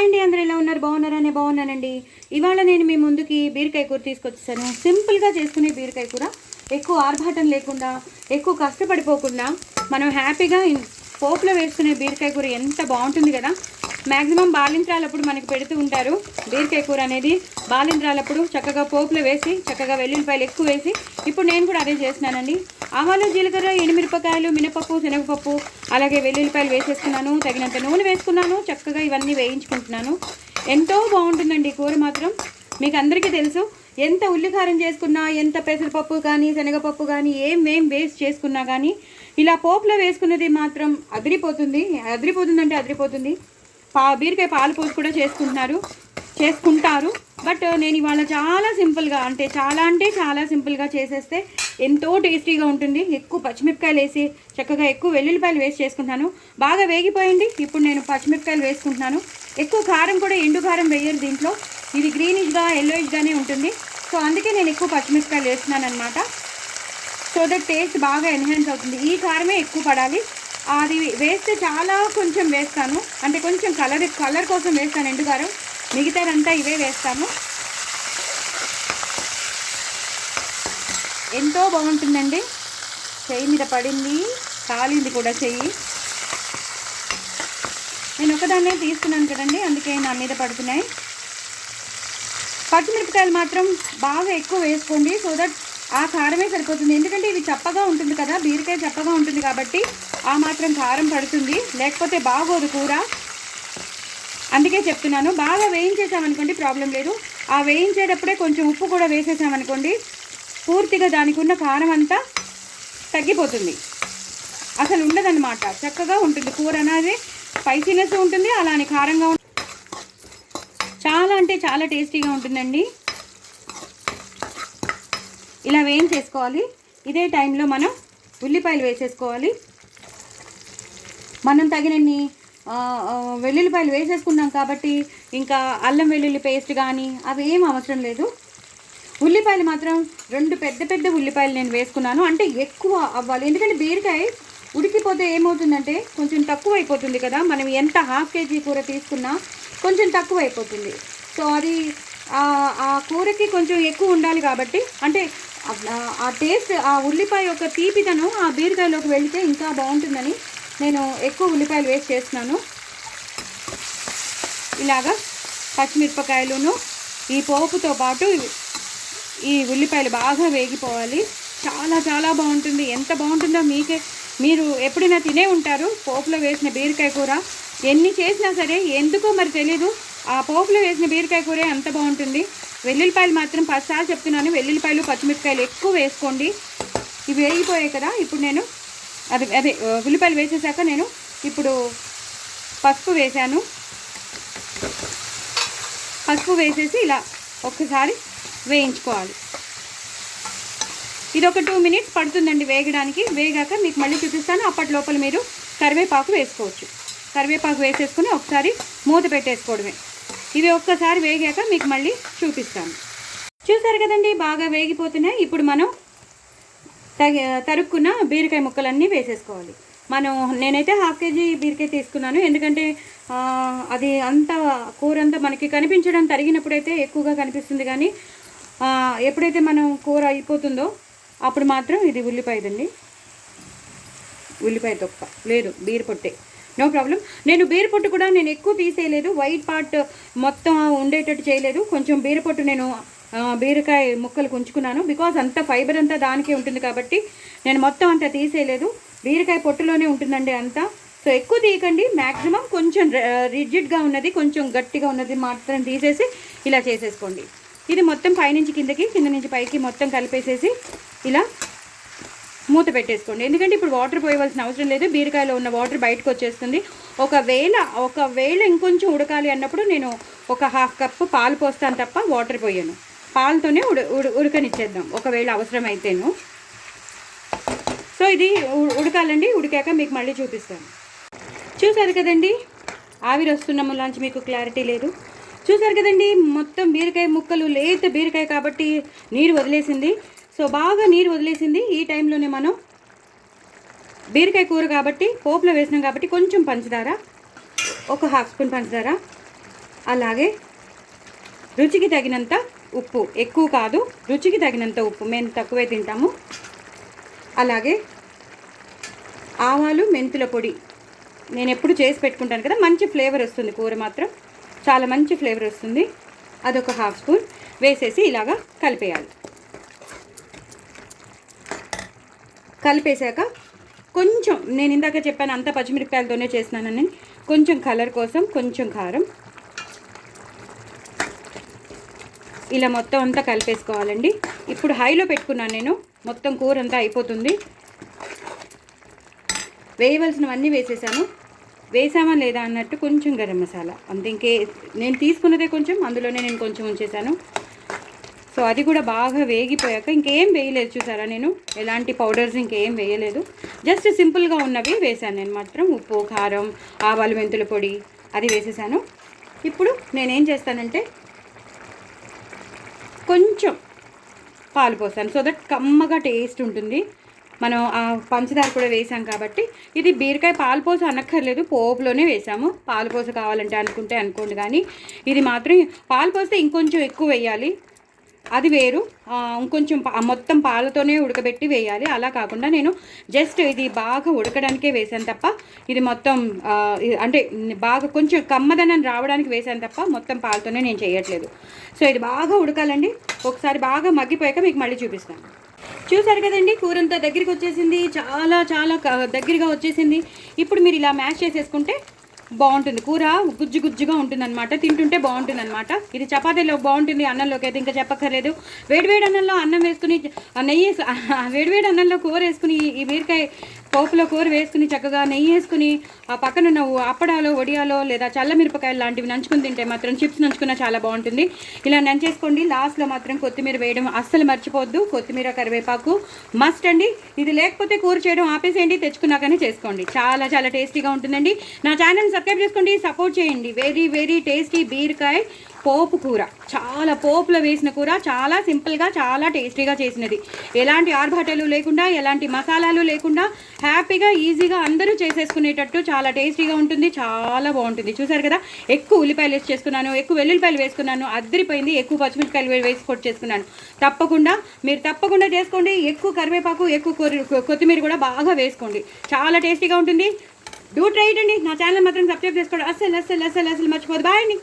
Hi అండి, అందరూ ఎలా ఉన్నారు? బాగున్నారని బాగున్నానండి. ఇవాళ నేను మీ ముందుకి బీరకాయ కూర తీసుకొచ్చేసాను. సింపుల్గా చేసుకునే బీరకాయ కూర, ఎక్కువ ఆర్భాటం లేకుండా, ఎక్కువ కష్టపడిపోకుండా మనం హ్యాపీగా పోపులో వేసుకునే బీరకాయ కూర ఎంత బాగుంటుంది కదా. మ్యాక్సిమం బాలింత్రాలప్పుడు మనకి పెడుతూ ఉంటారు బీరకాయ కూర అనేది. బాలింత్రాలప్పుడు చక్కగా పోపులో వేసి, చక్కగా వెల్లుల్లిపాయలు ఎక్కువ వేసి, ఇప్పుడు నేను కూడా అదే చేస్తున్నానండి. ఆవాలు, జీలకర్ర, ఎండుమిరపకాయలు, మినపప్పు, శనగపప్పు, అలాగే వెల్లుల్లిపాయలు వేసేసుకున్నాను. తగినంత నూనె వేసుకున్నాను. చక్కగా ఇవన్నీ వేయించుకుంటున్నాను. ఎంతో బాగుంటుందండి ఈ కూర మాత్రం. మీకు అందరికీ తెలుసు, ఎంత ఉల్లికారం చేసుకున్నా, ఎంత పెసరపప్పు కానీ శనగపప్పు కానీ ఏం వేస్ట్ చేసుకున్నా కానీ ఇలా పోపులో వేసుకున్నది మాత్రం అదిరిపోతుందంటే అదిరిపోతుంది. బీరకాయ పాలు పోసి కూడా చేసుకుంటారు. బట్ నేను ఇవాళ చాలా సింపుల్గా, అంటే చాలా సింపుల్గా చేసేస్తే ఎంతో టేస్టీగా ఉంటుంది. ఎక్కువ పచ్చిమిరపకాయలు వేసి, చక్కగా ఎక్కువ వెల్లుల్లిపాయలు వేసి చేసుకుంటాను. బాగా వేగిపోయింది. ఇప్పుడు నేను పచ్చిమిరపకాయలు వేసుకుంటున్నాను. ఎక్కువ కారం కూడా, ఎండు కారం వేయరు దీంట్లో. ఇది గ్రీనిష్గా ఎల్లోయిష్గానే ఉంటుంది. సో అందుకే నేను ఎక్కువ పచ్చిమిరపకాయలు వేస్తున్నాను అనమాట. సో దట్ టేస్ట్ బాగా ఎన్హాన్స్ అవుతుంది. ఈ కారమే ఎక్కువ పడాలి. అది వేస్తే చాలా కొంచెం వేస్తాను, అంటే కొంచెం కలర్ కోసం వేస్తాను ఎండుకారం. మిగతాదంతా ఇవే వేస్తాను. ఎంతో బాగుంటుందండి. చెయ్యి మీద పడింది, కాలింది కూడా చెయ్యి. నేను ఒకదాన్నే తీసుకున్నాను కదండి, అందుకే నా మీద పడుతున్నాయి. పచ్చిమిరపకాయలు మాత్రం బాగా ఎక్కువ వేసుకోండి. సో దట్ ఆ కారమే సరిపోతుంది. ఎందుకంటే ఇది చప్పగా ఉంటుంది కదా, బీరకాయ చప్పగా ఉంటుంది కాబట్టి ఆ మాత్రం కారం పడుతుంది, లేకపోతే బాగోదు కూర. అందుకే చెప్తున్నాను. బాగా వేయించేసామనుకోండి ప్రాబ్లం లేదు. ఆ వేయించేటప్పుడే కొంచెం ఉప్పు కూడా వేసేసామనుకోండి, పూర్తిగా దానికి ఉన్న కారం అంతా తగ్గిపోతుంది, అసలు ఉండదన్నమాట. చక్కగా ఉంటుంది కూర అనేది. స్పైసీనెస్ ఉంటుంది, అలానే కారంగా ఉంటుంది. చాలా అంటే చాలా టేస్టీగా ఉంటుందండి. ఇలా వేయించేసుకోవాలి. ఇదే టైంలో మనం ఉల్లిపాయలు వేసేసుకోవాలి. మనం తగినన్ని వెల్లుల్లిపాయలు వేసేసుకున్నాం కాబట్టి ఇంకా అల్లం వెల్లుల్లి పేస్ట్ కానీ అవి ఏం అవసరం లేదు. ఉల్లిపాయలు మాత్రం 2 పెద్ద ఉల్లిపాయలు నేను వేసుకున్నాను. అంటే ఎక్కువ అవ్వాలి, ఎందుకంటే బీరకాయ ఉడికిపోతే ఏమవుతుందంటే కొంచెం తక్కువ అయిపోతుంది కదా. మనం ఎంత ½ కేజీ కూర తీసుకున్నా కొంచెం తక్కువ అయిపోతుంది. సో అది ఆ కూరకి కొంచెం ఎక్కువ ఉండాలి కాబట్టి, అంటే ఆ టేస్ట్, ఆ ఉల్లిపాయ యొక్క తీపిదనం ఆ బీరకాయలోకి వెళితే ఇంకా బాగుంటుందని నేను ఎక్కువ ఉల్లిపాయలు వేస్ట్ చేస్తున్నాను. ఇలాగా పచ్చిమిరపకాయలును ఈ పోపుతో పాటు ఈ ఉల్లిపాయలు బాగా వేగిపోవాలి. చాలా బాగుంటుంది. ఎంత బాగుంటుందో మీరు ఎప్పుడైనా తినే ఉంటారు పోపులో వేసిన బీరకాయ కూర. ఎన్ని చేసినా సరే ఎందుకో మరి తెలీదు, ఆ పోపులో వేసిన బీరకాయ కూర అంత బాగుంటుంది. వెల్లుల్లిపాయలు మాత్రం 10 సార్లు చెప్తున్నాను, వెల్లుల్లిపాయలు పచ్చిమిరపకాయలు ఎక్కువ వేసుకోండి. ఇవి వేగిపోయాయి కదా. ఇప్పుడు నేను అదే ఉల్లిపాయలు వేసేసాక నేను ఇప్పుడు పసుపు వేసాను. పసుపు వేసేసి ఇలా ఒక్కసారి వేయించుకోవాలి. ఇది ఒక 2 మినిట్స్ పడుతుందండి వేగడానికి. వేగాక మీకు మళ్ళీ చూపిస్తాను. అప్పటి లోపల మీరు కరివేపాకు వేసుకోవచ్చు. కరివేపాకు వేసేసుకుని ఒకసారి మూత పెట్టేసుకోవడమే. ఇవి ఒక్కసారి వేగాక మీకు మళ్ళీ చూపిస్తాను. చూసారు కదండి, బాగా వేగిపోతున్నాయి. ఇప్పుడు మనం తరుక్కున్న బీరకాయ ముక్కలన్నీ వేసేసుకోవాలి. నేనైతే ½ కేజీ బీరకాయ తీసుకున్నాను. ఎందుకంటే అది కూర అంతా మనకి కనిపించడం, తరిగినప్పుడైతే ఎక్కువగా కనిపిస్తుంది, కానీ ఎప్పుడైతే మనం కూర అయిపోతుందో అప్పుడు మాత్రం ఇది ఉల్లిపాయదండి. ఉల్లిపాయ తొక్క లేదు, బీరపొట్టే, నో ప్రాబ్లం. నేను బీరపొట్టు కూడా నేను ఎక్కువ తీసేయలేదు, వైట్ పార్ట్ మొత్తం ఉండేటట్టు చేయలేదు. కొంచెం బీరపొట్టు నేను బీరకాయ ముక్కలు ఉంచుకున్నాను. బికాజ్ అంత ఫైబర్ అంతా దానికే ఉంటుంది కాబట్టి నేను మొత్తం అంతా తీసేయలేదు. బీరకాయ పొట్టులోనే ఉంటుందండి అంతా. సో ఎక్కువ తీయకండి. మ్యాక్సిమం కొంచెం రిజిడ్గా ఉన్నది, కొంచెం గట్టిగా ఉన్నది మాత్రం తీసేసి ఇలా చేసేసుకోండి. ఇది మొత్తం పైనుంచి కిందకి, కింద నుంచి పైకి మొత్తం కలిపేసేసి ఇలా మూత పెట్టేసుకోండి. ఎందుకంటే ఇప్పుడు వాటర్ పోయవలసిన అవసరం లేదు, బీరకాయలో ఉన్న వాటర్ బయటకు వచ్చేస్తుంది. ఒకవేళ ఇంకొంచెం ఉడకాలి అన్నప్పుడు నేను ఒక ½ కప్పు పాలు పోస్తాను తప్ప వాటర్ పోయాను. పాలతోనే ఉడకనిచ్చేద్దాం ఒకవేళ అవసరమైతేను. సో ఇది ఉడకాలండి. ఉడికాక మీకు మళ్ళీ చూపిస్తాను. చూసారు కదండి, ఆవిరి వస్తున్న ములాంచి మీకు క్లారిటీ లేదు. చూసారు కదండి, మొత్తం బీరకాయ ముక్కలు, లేత బీరకాయ కాబట్టి నీరు వదిలేసింది. సో బాగా నీరు వదిలేసింది. ఈ టైంలోనే మనం బీరకాయ కూర కాబట్టి పోపులో వేసినాం కాబట్టి కొంచెం పంచదార, ఒక ½ స్పూన్ పంచదార, అలాగే రుచికి తగినంత ఉప్పు, ఎక్కువ కాదు, రుచికి తగినంత ఉప్పు, మేము తక్కువే తింటాము. అలాగే ఆవాలు మెంతుల పొడి నేను ఎప్పుడు చేసి పెట్టుకుంటాను కదా, మంచి ఫ్లేవర్ వస్తుంది, కూర మాత్రం చాలా మంచి ఫ్లేవర్ వస్తుంది. అదొక హాఫ్ స్పూన్ వేసేసి ఇలాగా కలిపేయాలి. కలిపేశాక కొంచెం, నేను ఇందాక చెప్పాను అంతా పచ్చిమిరపకాయలతోనే చేసినానని, కొంచెం కలర్ కోసం కొంచెం కారం, ఇలా మొత్తం అంతా కలిపేసుకోవాలండి. ఇప్పుడు హైలో పెట్టుకున్నాను నేను, మొత్తం కూర అంతా అయిపోతుంది. వేయవలసినవన్నీ వేసేసాను. వేసామా లేదా అన్నట్టు కొంచెం గరం మసాలా అంతే, నేను తీసుకున్నదే కొంచెం, అందులోనే నేను కొంచెం ఉంచేసాను. సో అది కూడా బాగా వేగిపోయాక ఇంకేం వేయలేదు, చూసారా, నేను ఎలాంటి పౌడర్స్ ఇంకేం వేయలేదు, జస్ట్ సింపుల్గా ఉన్నవి వేసాను నేను మాత్రం. ఉప్పు, కారం, ఆవాలు మెంతుల పొడి అది వేసేసాను. ఇప్పుడు నేనేం చేస్తానంటే కొంచెం పాలు పోసాను, సో దట్ కమ్మగా టేస్ట్ ఉంటుంది. మనం ఆ పంచదార కూడా వేసాం కాబట్టి. ఇది బీరకాయ పాలపోస అనక్కర్లేదు, పోపులోనే వేసాము. పాలపోస కావాలంటే అనుకుంటే అనుకోండి, కానీ ఇది మాత్రం పాలపోస్తే ఇంకొంచెం ఎక్కువ వేయాలి, అది వేరు. ఇంకొంచెం మొత్తం పాలతోనే ఉడకబెట్టి వేయాలి. అలా కాకుండా నేను జస్ట్ ఇది బాగా ఉడకడానికే వేసాను తప్ప, ఇది మొత్తం అంటే బాగా కొంచెం కమ్మదనం రావడానికి వేసాను తప్ప, మొత్తం పాలతోనే నేను చేయట్లేదు. సో ఇది బాగా ఉడకాలండి. ఒకసారి బాగా మగ్గిపోయాక మీకు మళ్ళీ చూపిస్తాను. చూసారు కదండి, కూర అంతా దగ్గరికి వచ్చేసింది, చాలా చాలా దగ్గరగా వచ్చేసింది. ఇప్పుడు మీరు ఇలా మ్యాష్ చేసేసుకుంటే బాగుంటుంది, కూర గుజ్జు గుజ్జుగా ఉంటుంది అనమాట, తింటుంటే బాగుంటుంది అనమాట. ఇది చపాతీలో బాగుంటుంది, అన్నంలోకి అయితే ఇంకా చెప్పక్కర్లేదు. వేడివేడి అన్నంలో అన్నం వేసుకుని నెయ్యి, వేడివేడి అన్నంలో కూర వేసుకుని, ఈ బీరకాయ పోపులో కూర వేసుకుని చక్కగా నెయ్యి వేసుకుని ఆ పక్కనున్న అప్పడాలో, వడియాలో లేదా చల్లమిరపకాయలు లాంటివి నంచుకుని తింటే మాత్రం, చిప్స్ నంచుకున్న చాలా బాగుంటుంది. ఇలా నంచేసుకోండి. లాస్ట్లో మాత్రం కొత్తిమీర వేయడం అస్సలు మర్చిపోవద్దు. కొత్తిమీర, కరివేపాకు మస్ట్ అండి. ఇది లేకపోతే కూర చేయడం ఆపేసేయండి, తెచ్చుకున్నాకనే చేసుకోండి, చాలా చాలా టేస్టీగా ఉంటుందండి. నా ఛానల్ సబ్స్క్రైబ్ చేసుకోండి, సపోర్ట్ చేయండి. వెరీ వెరీ టేస్టీ బీరకాయ పోపు కూర, చాలా పోపులో వేసిన కూర, చాలా సింపుల్గా చాలా టేస్టీగా చేసినది. ఎలాంటి ఆర్భాటాలు లేకుండా, ఎలాంటి మసాలాలు లేకుండా హ్యాపీగా ఈజీగా అందరూ చేసేసుకునేటట్టు చాలా టేస్టీగా ఉంటుంది, చాలా బాగుంటుంది. చూసారు కదా, ఎక్కువ ఉల్లిపాయలు వేసి చేసుకున్నాను, ఎక్కువ వెల్లుల్లిపాయలు వేసుకున్నాను, అద్దరిపోయింది. ఎక్కువ పచ్చిమిరపకాయలు వేసి కొట్టి చేసుకున్నాను. మీరు తప్పకుండా చేసుకోండి. ఎక్కువ కరివేపాకు, ఎక్కువ కొత్తిమీర కూడా బాగా వేసుకోండి, చాలా టేస్టీగా ఉంటుంది. డూ ట్రై ఇట్ అండి. నా ఛానల్ మాత్రం సబ్స్క్రైబ్ చేసుకోండి, అస్సలు మర్చిపోదు. బాయ్ అండి.